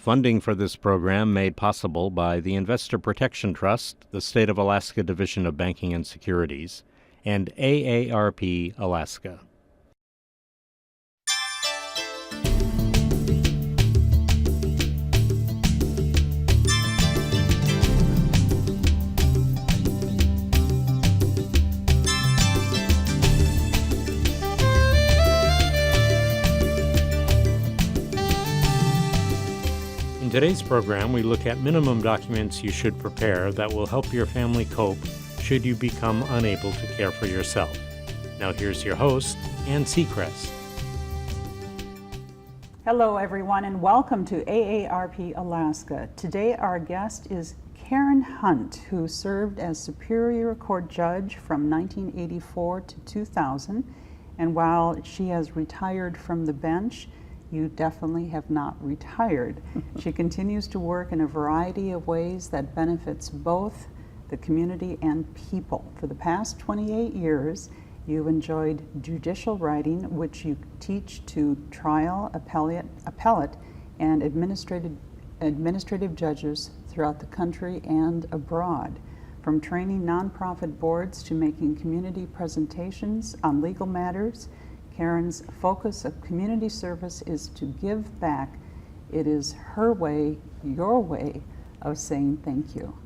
Funding for this program made possible by the Investor Protection Trust, the State of Alaska Division of Banking and Securities, and AARP Alaska. In today's program, we look at minimum documents you should prepare that will help your family cope should you become unable to care for yourself. Now here's your host, Ann Secrest. Hello everyone and welcome to AARP Alaska. Today our guest is Karen Hunt, who served as Superior Court Judge from 1984 to 2000, and while she has retired from the bench, you definitely have not retired. She continues to work in a variety of ways that benefits both the community and people. For the past 28 years, you've enjoyed judicial writing, which you teach to trial, appellate, and administrative judges throughout the country and abroad. From training nonprofit boards to making community presentations on legal matters, Karen's focus of community service is to give back. It is her way, your way, of saying thank you.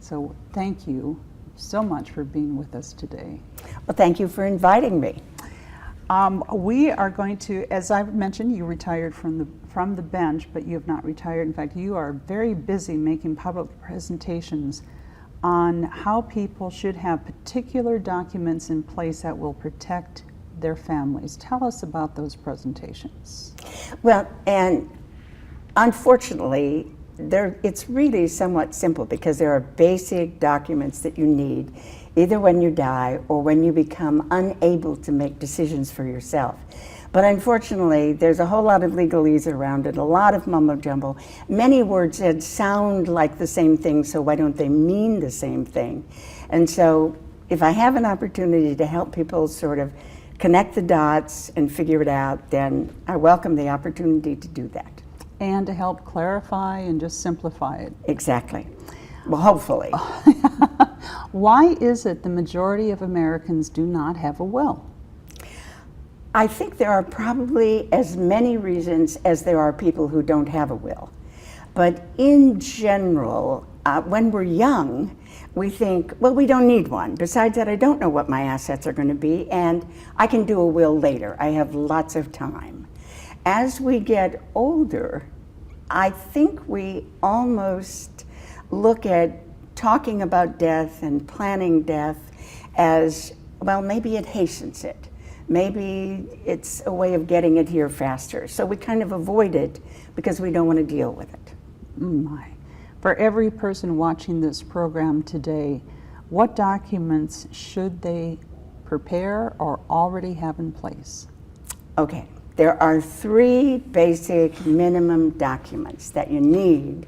So thank you so much for being with us today. Well, thank you for inviting me. We are going to, as I've mentioned, you retired from the bench, but you have not retired. In fact, you are very busy making public presentations on how people should have particular documents in place that will protect their families. Tell us about those presentations. Well, and unfortunately, it's really somewhat simple because there are basic documents that you need either when you die or when you become unable to make decisions for yourself. But unfortunately, there's a whole lot of legalese around it, a lot of mumbo jumbo, many words that sound like the same thing, so why don't they mean the same thing? And so if I have an opportunity to help people sort of connect the dots and figure it out, then I welcome the opportunity to do that. And to help clarify and just simplify it. Exactly. Well, hopefully. Why is it the majority of Americans do not have a will? I think there are probably as many reasons as there are people who don't have a will. But in general, when we're young, we think, well, we don't need one. Besides that, I don't know what my assets are going to be, and I can do a will later. I have lots of time. As we get older, I think we almost look at talking about death and planning death as, well, maybe it hastens it. Maybe it's a way of getting it here faster. So we kind of avoid it because we don't want to deal with it. My. For every person watching this program today, what documents should they prepare or already have in place? Okay, there are 3 basic minimum documents that you need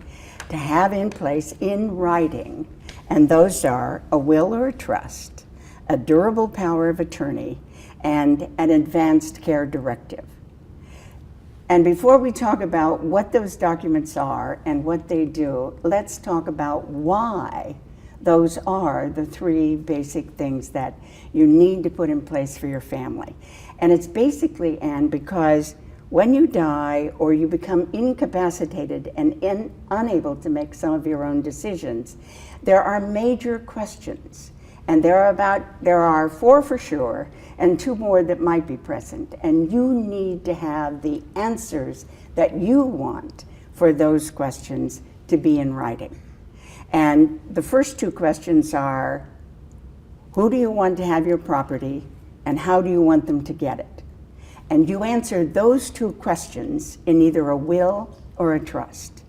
to have in place in writing, and those are a will or a trust, a durable power of attorney, and an advanced care directive. And before we talk about what those documents are and what they do, let's talk about why those are the 3 basic things that you need to put in place for your family. And it's basically, Anne, because when you die or you become incapacitated and unable to make some of your own decisions, there are major questions. And there are 4 for sure, and 2 more that might be present. And you need to have the answers that you want for those questions to be in writing. And the first 2 questions are, who do you want to have your property, and how do you want them to get it? And you answer those 2 questions in either a will or a trust.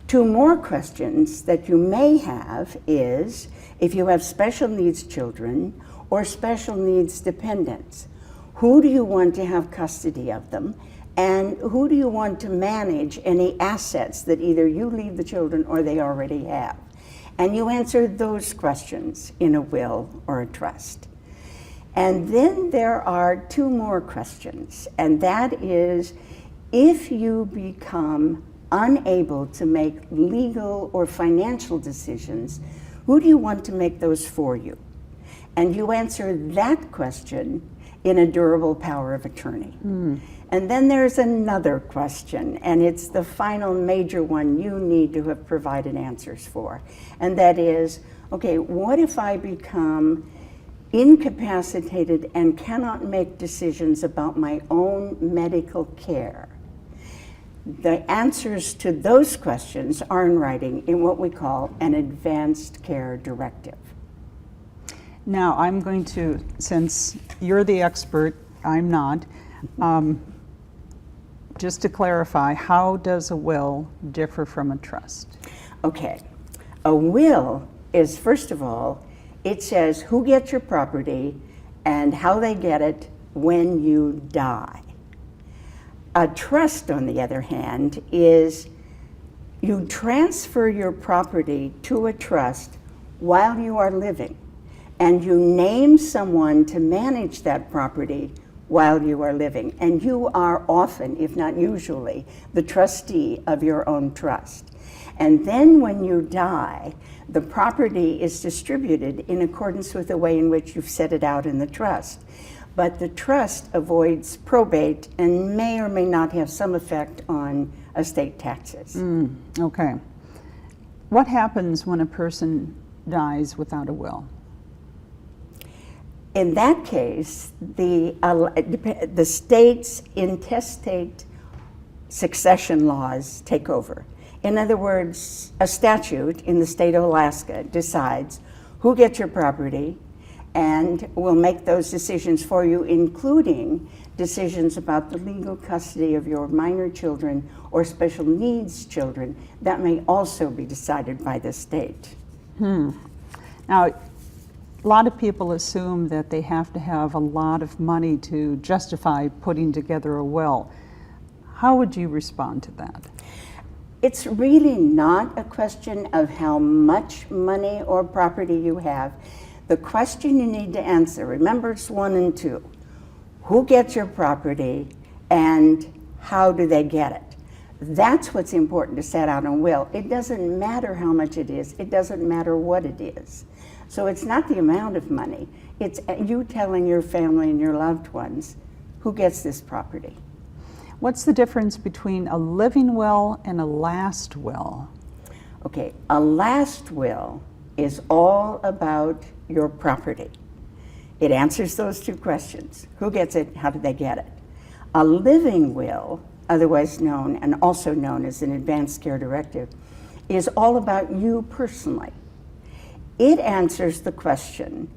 2 more questions that you may have is, if you have special needs children or special needs dependents, who do you want to have custody of them? And who do you want to manage any assets that either you leave the children or they already have? And you answer those questions in a will or a trust. And then there are 2 more questions, and that is, if you become unable to make legal or financial decisions, who do you want to make those for you? And you answer that question in a durable power of attorney. And then there's another question, and it's the final major one you need to have provided answers for. And that is, okay, what if I become incapacitated and cannot make decisions about my own medical care? The answers to those questions are in writing in what we call an advanced care directive. Now, I'm going to, since you're the expert, I'm not, just to clarify, how does a will differ from a trust? Okay, a will is, first of all, it says who gets your property and how they get it when you die. A trust, on the other hand, is you transfer your property to a trust while you are living, and you name someone to manage that property while you are living. And you are often, if not usually, the trustee of your own trust. And then when you die, the property is distributed in accordance with the way in which you've set it out in the trust. But the trust avoids probate and may or may not have some effect on estate taxes. Okay. What happens when a person dies without a will? In that case, the state's intestate succession laws take over. In other words, a statute in the state of Alaska decides who gets your property and will make those decisions for you, including decisions about the legal custody of your minor children or special needs children. That may also be decided by the state. Now, a lot of people assume that they have to have a lot of money to justify putting together a will. How would you respond to that? It's really not a question of how much money or property you have. The question you need to answer, remember it's 1 and 2. Who gets your property and how do they get it? That's what's important to set out in a will. It doesn't matter how much it is. It doesn't matter what it is. So it's not the amount of money. It's you telling your family and your loved ones who gets this property. What's the difference between a living will and a last will? Okay, a last will is all about your property. It answers those 2 questions. Who gets it? How do they get it? A living will, otherwise known and also known as an advanced care directive, is all about you personally. It answers the question,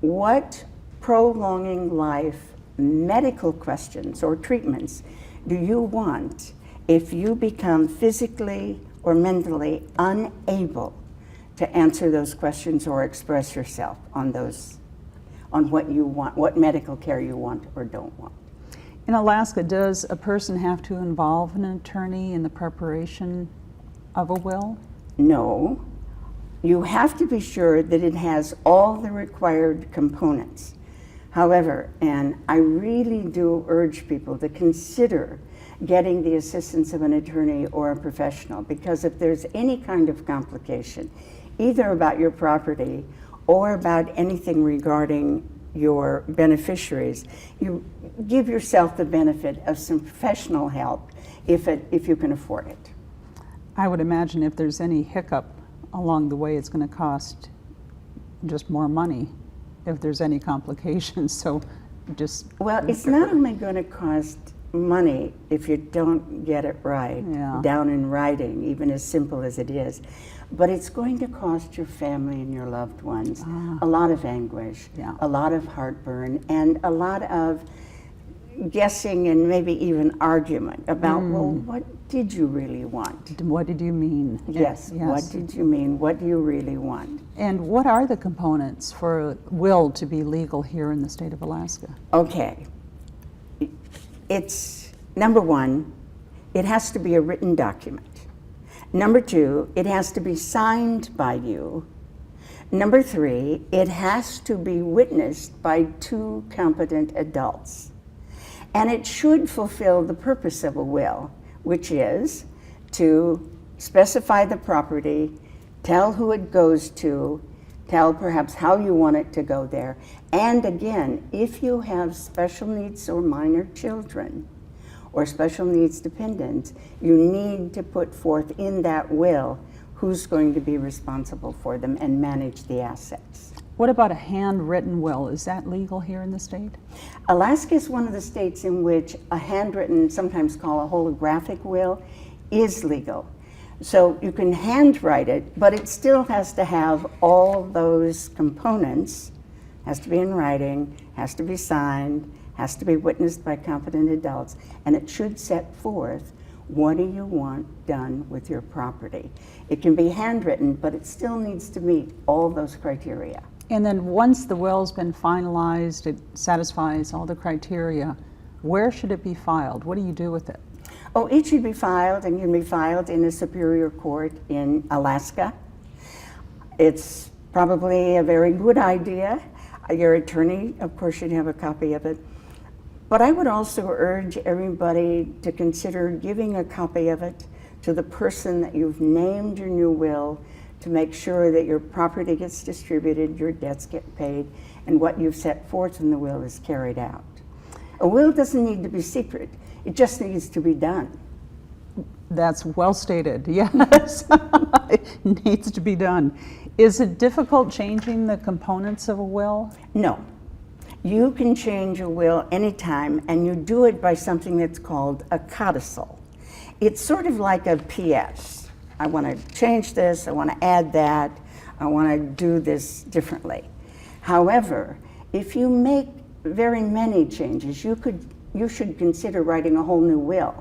what prolonging life medical questions or treatments do you want if you become physically or mentally unable to answer those questions or express yourself on what you want, what medical care you want or don't want? In Alaska, does a person have to involve an attorney in the preparation of a will? No. You have to be sure that it has all the required components. However, and I really do urge people to consider getting the assistance of an attorney or a professional, because if there's any kind of complication, either about your property or about anything regarding your beneficiaries, you give yourself the benefit of some professional help if you can afford it. I would imagine if there's any hiccup along the way, it's going to cost just more money if there's any complications. So just... Well, it's not only going to cost money if you don't get it right, down in writing, even as simple as it is, but it's going to cost your family and your loved ones a lot of anguish, a lot of heartburn, and a lot of guessing and maybe even argument about, well, what did you really want? What did you mean? Yes, what did you mean? What do you really want? And what are the components for a will to be legal here in the state of Alaska? Okay. It's, number 1, it has to be a written document. Number 2, it has to be signed by you. Number 3, it has to be witnessed by 2 competent adults. And it should fulfill the purpose of a will, which is to specify the property, tell who it goes to, tell perhaps how you want it to go there. And again, if you have special needs or minor children or special needs dependents, you need to put forth in that will who's going to be responsible for them and manage the assets. What about a handwritten will? Is that legal here in the state? Alaska is one of the states in which a handwritten, sometimes called a holographic will, is legal. So you can handwrite it, but it still has to have all those components, has to be in writing, has to be signed, has to be witnessed by competent adults, and it should set forth what do you want done with your property. It can be handwritten, but it still needs to meet all those criteria. And then once the will's been finalized, it satisfies all the criteria, where should it be filed? What do you do with it? Oh, it should be filed, and can be filed in a superior court in Alaska. It's probably a very good idea. Your attorney, of course, should have a copy of it. But I would also urge everybody to consider giving a copy of it to the person that you've named your new will, to make sure that your property gets distributed, your debts get paid, and what you've set forth in the will is carried out. A will doesn't need to be secret. It just needs to be done. That's well stated, yes. It needs to be done. Is it difficult changing the components of a will? No. You can change a will anytime, and you do it by something that's called a codicil. It's sort of like a PS. I want to change this, I want to add that, I want to do this differently. However, if you make very many changes, you should consider writing a whole new will.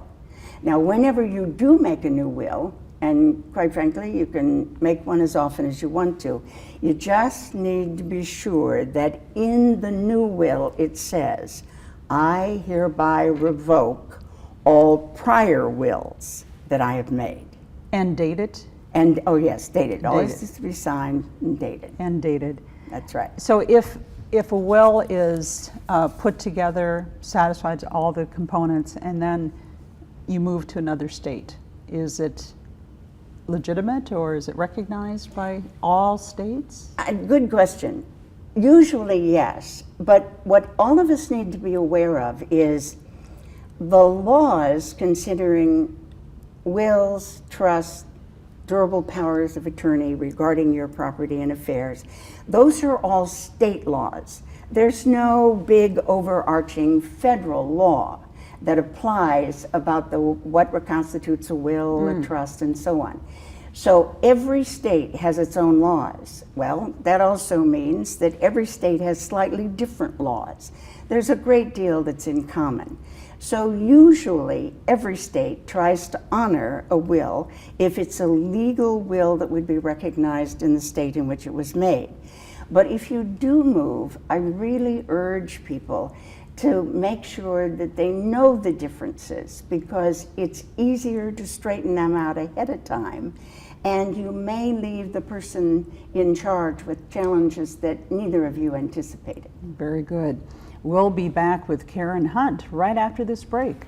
Now, whenever you do make a new will, and quite frankly, you can make one as often as you want to, you just need to be sure that in the new will it says, I hereby revoke all prior wills that I have made. And date it? And, oh yes, dated. Always Dated. has to be signed and dated. And dated. That's right. So if a will is put together, satisfies all the components, and then you move to another state, is it legitimate or is it recognized by all states? Good question. Usually yes, but what all of us need to be aware of is the laws considering wills, trusts, durable powers of attorney regarding your property and affairs. Those are all state laws. There's no big overarching federal law that applies about what constitutes a will, a trust, and so on. So every state has its own laws. Well, that also means that every state has slightly different laws. There's a great deal that's in common. So usually every state tries to honor a will if it's a legal will that would be recognized in the state in which it was made. But if you do move, I really urge people to make sure that they know the differences, because it's easier to straighten them out ahead of time, and you may leave the person in charge with challenges that neither of you anticipated. Very good. We'll be back with Karen Hunt right after this break.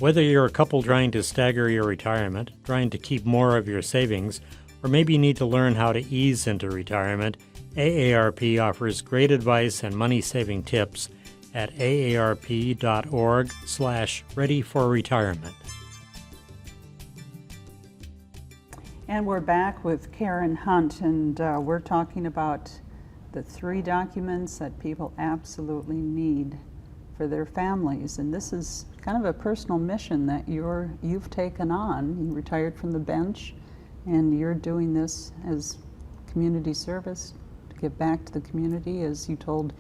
Whether you're a couple trying to stagger your retirement, trying to keep more of your savings, or maybe you need to learn how to ease into retirement, AARP offers great advice and money-saving tips at aarp.org/readyforretirement. And we're back with Karen Hunt, and we're talking about the 3 documents that people absolutely need for their families. And this is kind of a personal mission that you've taken on. You retired from the bench, and you're doing this as community service to give back to the community, as you told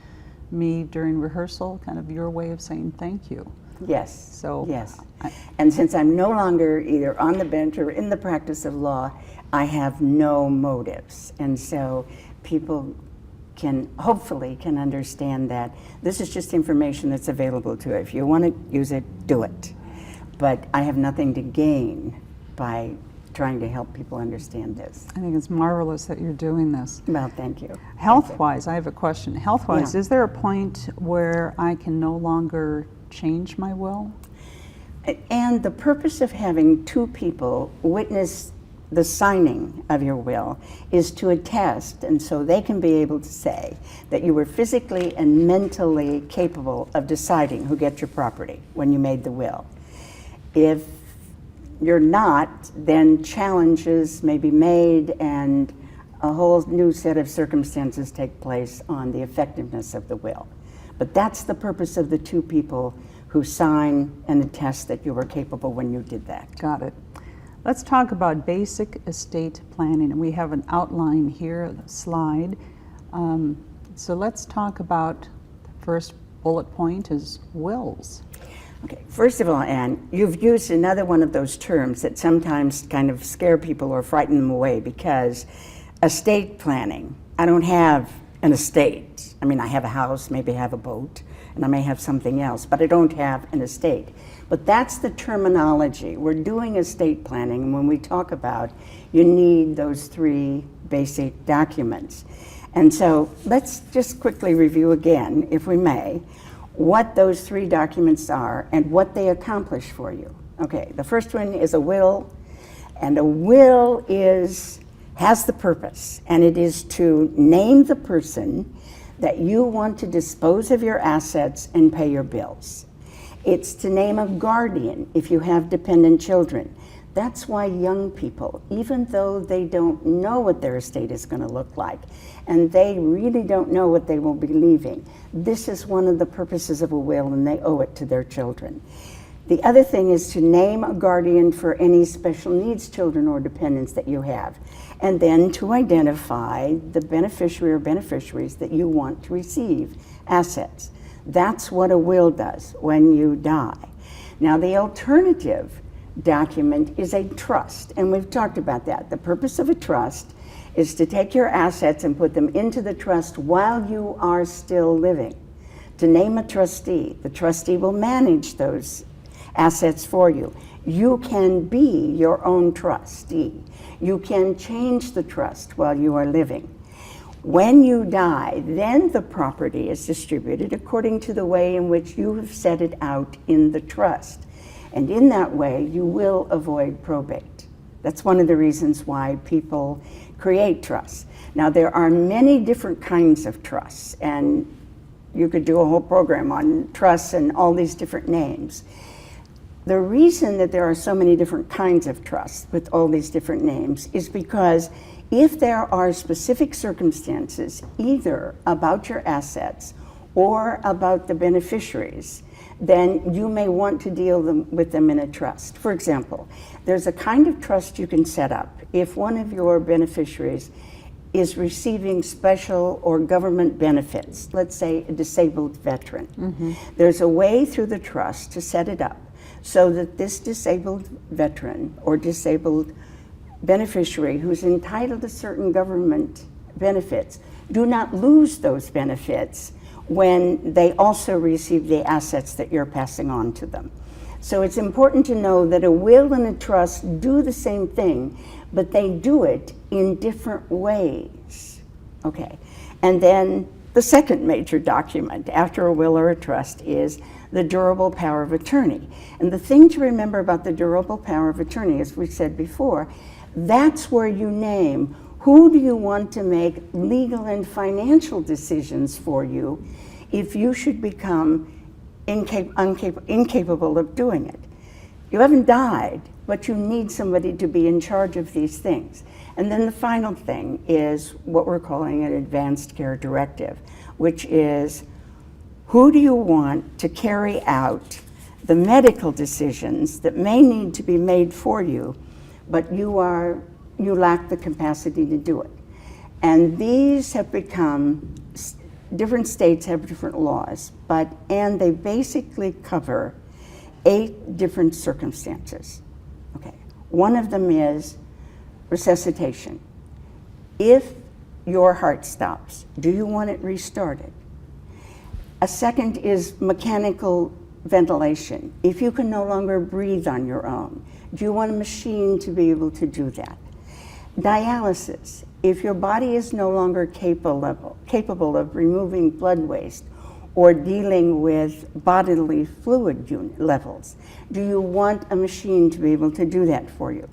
me during rehearsal, kind of your way of saying thank you. Yes. So yes. And since I'm no longer either on the bench or in the practice of law, I have no motives. And so people hopefully can understand that this is just information that's available to you. If you want to use it, do it. But I have nothing to gain by trying to help people understand this. I think it's marvelous that you're doing this. Well, thank you. Health-wise, I have a question. Health-wise, Yeah. is there a point where I can no longer change my will? And the purpose of having two people witness the signing of your will is to attest, and so they can be able to say that you were physically and mentally capable of deciding who gets your property when you made the will. If you're not, then challenges may be made and a whole new set of circumstances take place on the effectiveness of the will. But that's the purpose of the two people who sign and attest that you were capable when you did that. Got it. Let's talk about basic estate planning. And we have an outline here, the slide. So let's talk about the first bullet point is wills. Okay, first of all, Anne, you've used another one of those terms that sometimes kind of scare people or frighten them away, because estate planning, I don't have an estate. I mean, I have a house, maybe I have a boat, and I may have something else, but I don't have an estate. But that's the terminology. We're doing estate planning, and when we talk about, you need those three basic documents. And so let's just quickly review again, if we may, what those three documents are and what they accomplish for you. Okay, the first one is a will, and a will has the purpose, and it is to name the person that you want to dispose of your assets and pay your bills. It's to name a guardian if you have dependent children. That's why young people, even though they don't know what their estate is going to look like, and they really don't know what they will be leaving, this is one of the purposes of a will, and they owe it to their children. The other thing is to name a guardian for any special needs children or dependents that you have, and then to identify the beneficiary or beneficiaries that you want to receive assets. That's what a will does when you die. Now, the alternative document is a trust, and we've talked about that. The purpose of a trust is to take your assets and put them into the trust while you are still living. To name a trustee, the trustee will manage those assets for you. You can be your own trustee. You can change the trust while you are living. When you die, then the property is distributed according to the way in which you have set it out in the trust. And in that way, you will avoid probate. That's one of the reasons why people create trusts. Now, there are many different kinds of trusts, and you could do a whole program on trusts and all these different names. The reason that there are so many different kinds of trusts with all these different names is because if there are specific circumstances, either about your assets or about the beneficiaries, then you may want to deal with them in a trust. For example, there's a kind of trust you can set up if one of your beneficiaries is receiving special or government benefits, let's say a disabled veteran. Mm-hmm. There's a way through the trust to set it up so that this disabled veteran or disabled beneficiary who's entitled to certain government benefits do not lose those benefits when they also receive the assets that you're passing on to them. So it's important to know that a will and a trust do the same thing, but they do it in different ways. Okay, and then the second major document after a will or a trust is the durable power of attorney. And the thing to remember about the durable power of attorney, as we said before, that's where you name who do you want to make legal and financial decisions for you if you should become incapable of doing it. You haven't died, but you need somebody to be in charge of these things. And then the final thing is what we're calling an advanced care directive, which is who do you want to carry out the medical decisions that may need to be made for you, but you lack the capacity to do it. And these have become, different states have different laws, and they basically cover 8 different circumstances. Okay, one of them is resuscitation. If your heart stops, do you want it restarted? A second is mechanical ventilation. If you can no longer breathe on your own, do you want a machine to be able to do that? Dialysis. If your body is no longer capable of removing blood waste, or dealing with bodily fluid levels? Do you want a machine to be able to do that for you?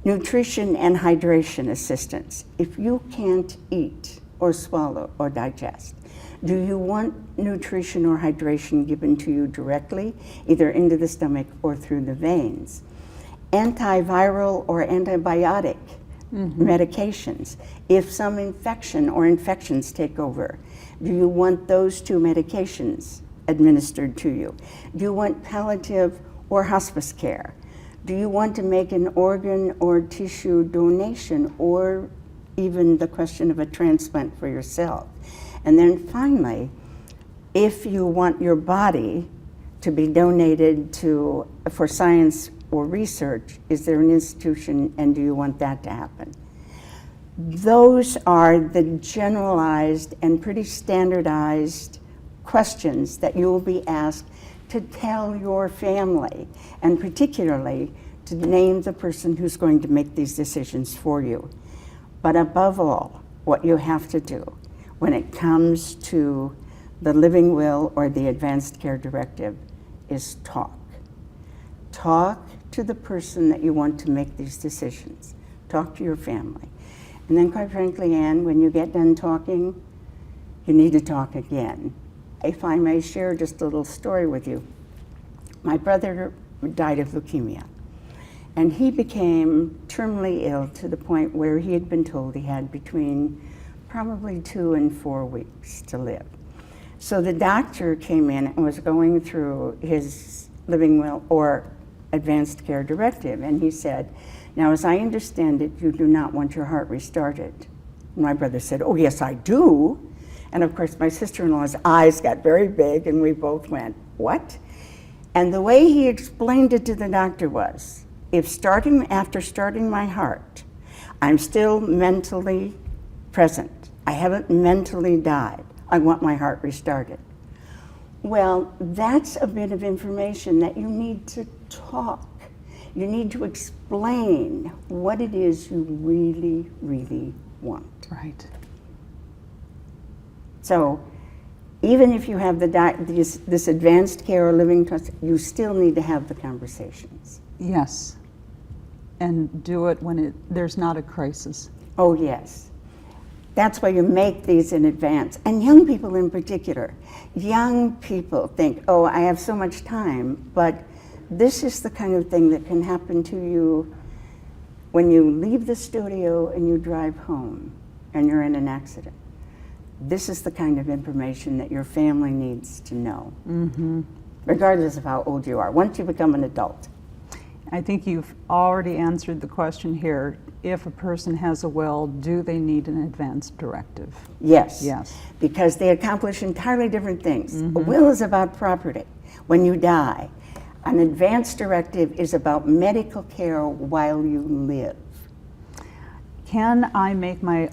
Nutrition and hydration assistance. If you can't eat or swallow or digest, do you want nutrition or hydration given to you directly, either into the stomach or through the veins? Antiviral or antibiotic medications. If some infection or infections take over, do you want those two medications administered to you? Do you want palliative or hospice care? Do you want to make an organ or tissue donation, or even the question of a transplant for yourself? And then finally, if you want your body to be donated for science or research, is there an institution, and do you want that to happen? Those are the generalized and pretty standardized questions that you will be asked to tell your family, and particularly to name the person who's going to make these decisions for you. But above all, what you have to do when it comes to the living will or the advanced care directive is talk. Talk to the person that you want to make these decisions. Talk to your family. And then, quite frankly, Anne, when you get done talking, you need to talk again. If I may share just a little story with you. My brother died of leukemia, and he became terminally ill to the point where he had been told he had between probably 2 and 4 weeks to live. So the doctor came in and was going through his living will or advanced care directive, and he said, "Now, as I understand it, you do not want your heart restarted." And my brother said, "Oh, yes, I do." And of course, my sister-in-law's eyes got very big, and we both went, "What?" And the way he explained it to the doctor was, after starting my heart, I'm still mentally present. I haven't mentally died. I want my heart restarted. Well, that's a bit of information that you need to talk. You need to explain what it is you really, really want. Right. So even if you have this advanced care or living trust, you still need to have the conversations. Yes. And do it when there's not a crisis. Oh, yes. That's why you make these in advance. And young people in particular. Young people think, oh, I have so much time, but this is the kind of thing that can happen to you when you leave the studio and you drive home and you're in an accident. This is the kind of information that your family needs to know, regardless of how old you are, once you become an adult. I think you've already answered the question here. If a person has a will, do they need an advance directive? Yes. Yes. Because they accomplish entirely different things. A will is about property when you die. An advance directive is about medical care while you live. Can I make my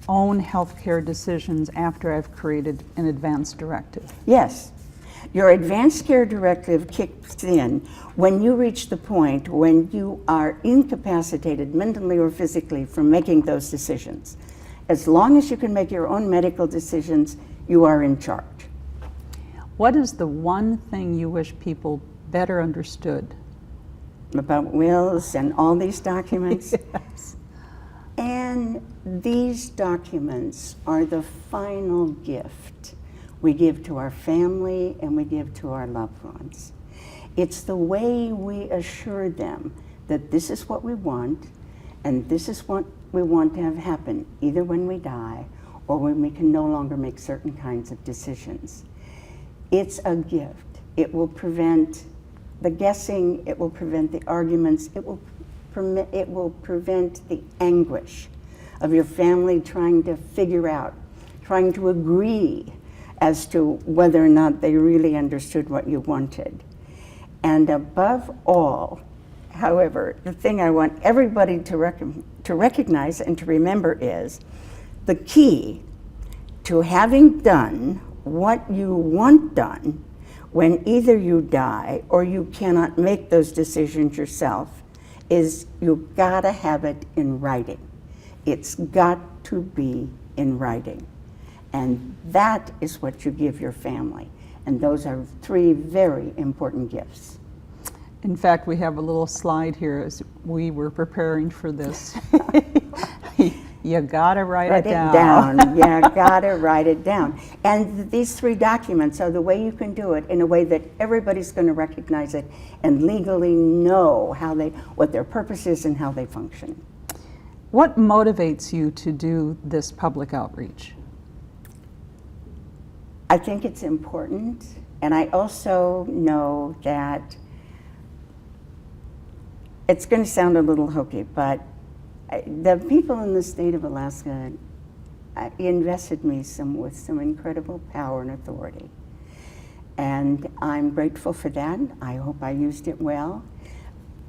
own healthcare decisions after I've created an advance directive? Yes. Your advanced care directive kicks in when you reach the point when you are incapacitated mentally or physically from making those decisions. As long as you can make your own medical decisions, you are in charge. What is the one thing you wish people better understood about wills and all these documents? Yes. And these documents are the final gift we give to our family and we give to our loved ones. It's the way we assure them that this is what we want and this is what we want to have happen, either when we die or when we can no longer make certain kinds of decisions. It's a gift. It will prevent the guessing, it will prevent the arguments, it will prevent the anguish of your family trying to figure out, trying to agree as to whether or not they really understood what you wanted. And above all, however, the thing I want everybody to recognize and to remember is the key to having done what you want done when either you die or you cannot make those decisions yourself is you've got to have it in writing. It's got to be in writing. And that is what you give your family. And those are three very important gifts. In fact, we have a little slide here as we were preparing for this. You gotta write it down. You gotta write it down. And these three documents are the way you can do it in a way that everybody's going to recognize it and legally know what their purpose is and how they function. What motivates you to do this public outreach? I think it's important, and I also know that it's going to sound a little hokey, but the people in the state of Alaska invested me with some incredible power and authority. And I'm grateful for that. I hope I used it well.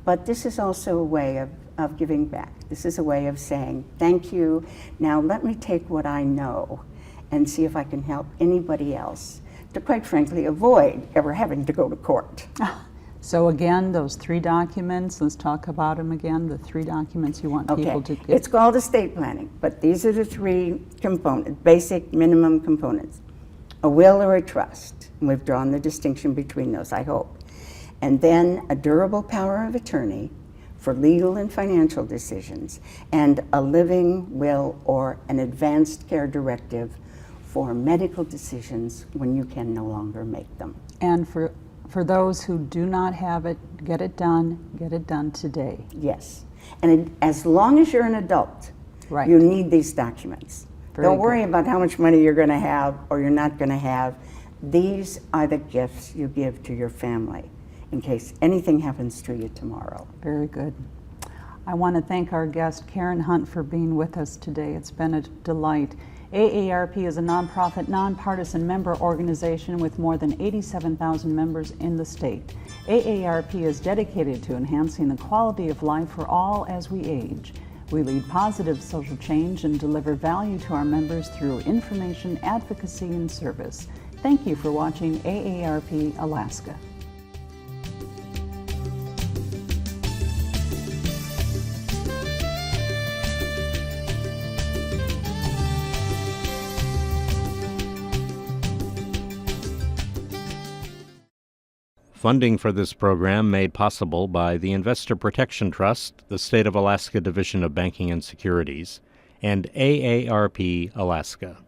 But this is also a way of giving back. This is a way of saying, thank you. Now let me take what I know and see if I can help anybody else to, quite frankly, avoid ever having to go to court. So again, those three documents, let's talk about them again, the three documents you want people to get. It's called estate planning, but these are the three components, basic minimum components. A will or a trust, and we've drawn the distinction between those, I hope. And then a durable power of attorney for legal and financial decisions, and a living will or an advanced care directive for medical decisions when you can no longer make them. And for those who do not have it, get it done today. Yes. And as long as you're an adult, Right. you need these documents. Very Don't worry good. about how much money you're going to have or you're not going to have. These are the gifts you give to your family in case anything happens to you tomorrow. Very good. I want to thank our guest, Karen Hunt, for being with us today. It's been a delight. AARP is a nonprofit, nonpartisan member organization with more than 87,000 members in the state. AARP is dedicated to enhancing the quality of life for all as we age. We lead positive social change and deliver value to our members through information, advocacy, and service. Thank you for watching AARP Alaska. Funding for this program made possible by the Investor Protection Trust, the State of Alaska Division of Banking and Securities, and AARP Alaska.